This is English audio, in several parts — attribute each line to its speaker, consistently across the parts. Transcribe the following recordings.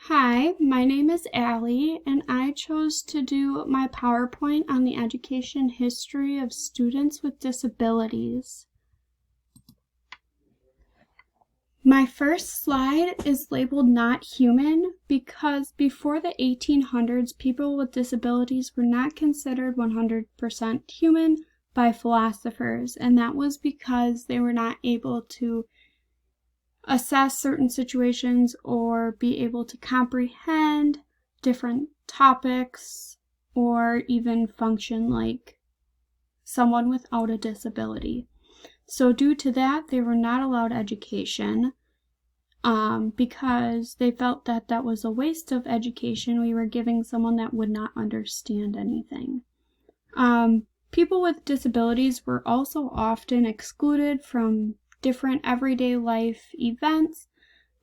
Speaker 1: Hi, my name is Allie, and I chose to do my PowerPoint on the education history of students with disabilities. My first slide is labeled Not Human because before the 1800s, people with disabilities were not considered 100% human by philosophers, and that was because they were not able to assess certain situations or be able to comprehend different topics or even function like someone without a disability. So due to that, they were not allowed education because they felt that that was a waste of education. We were giving someone that would not understand anything. People with disabilities were also often excluded from different everyday life events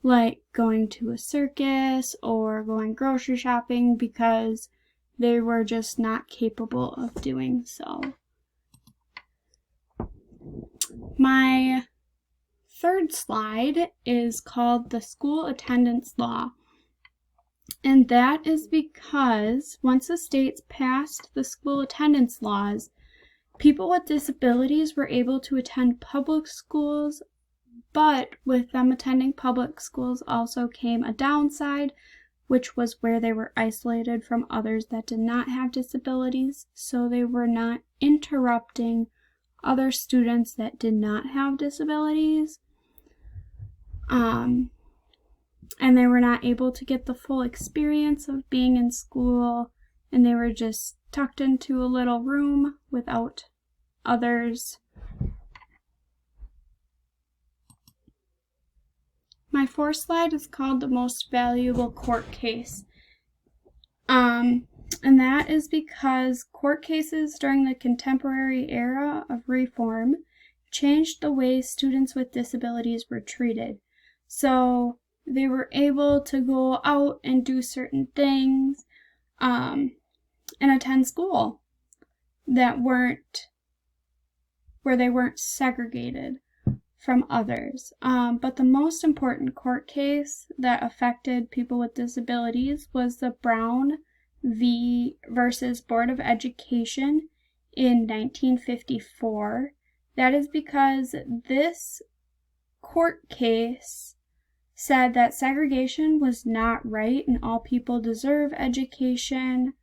Speaker 1: like going to a circus or going grocery shopping because they were just not capable of doing so. My third slide is called the School Attendance Law. And that is because once the states passed the school attendance laws, people with disabilities were able to attend public schools, but with them attending public schools also came a downside, which was where they were isolated from others that did not have disabilities, so they were not interrupting other students that did not have disabilities. And they were not able to get the full experience of being in school, and they were just tucked into a little room without others. My fourth slide is called the most valuable court case. And that is because court cases during the contemporary era of reform changed the way students with disabilities were treated. So they were able to go out and do certain things and attend school where they weren't segregated from others. But the most important court case that affected people with disabilities was the Brown versus Board of Education in 1954. That is because this court case said that segregation was not right and all people deserve education,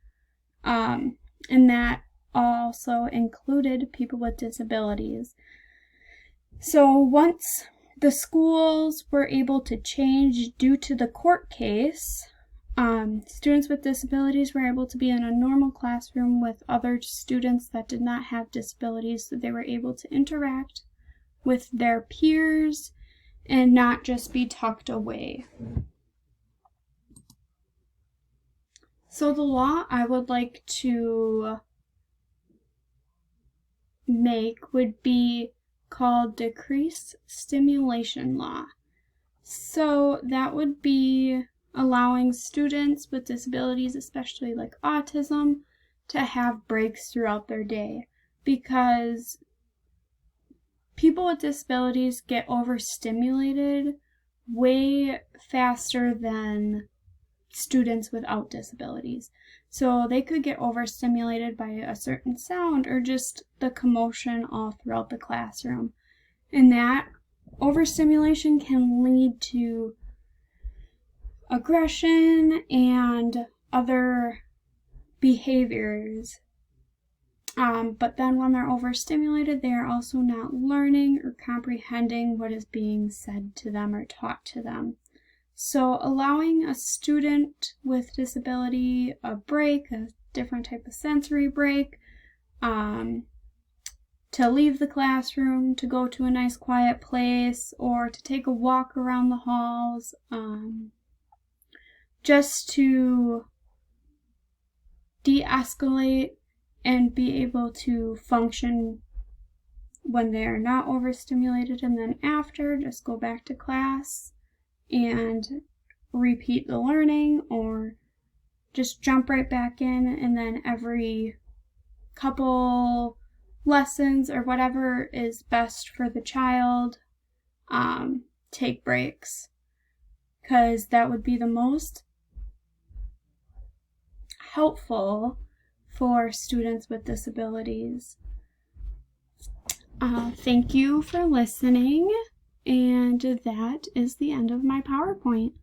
Speaker 1: and that also included people with disabilities. So once the schools were able to change due to the court case, students with disabilities were able to be in a normal classroom with other students that did not have disabilities, so they were able to interact with their peers and not just be tucked away. So the law I would like to make would be called Decreased Stimulation Law. So that would be allowing students with disabilities, especially like autism, to have breaks throughout their day, because people with disabilities get overstimulated way faster than students without disabilities. So they could get overstimulated by a certain sound or just the commotion all throughout the classroom. And that overstimulation can lead to aggression and other behaviors. But then when they're overstimulated, they are also not learning or comprehending what is being said to them or taught to them. So allowing a student with disability a break, a different type of sensory break, to leave the classroom, to go to a nice quiet place, or to take a walk around the halls, just to de-escalate and be able to function when they're not overstimulated, and then after, just go back to class and repeat the learning, or just jump right back in, and then every couple lessons or whatever is best for the child, take breaks, because that would be the most helpful for students with disabilities. Thank you for listening, and that is the end of my PowerPoint.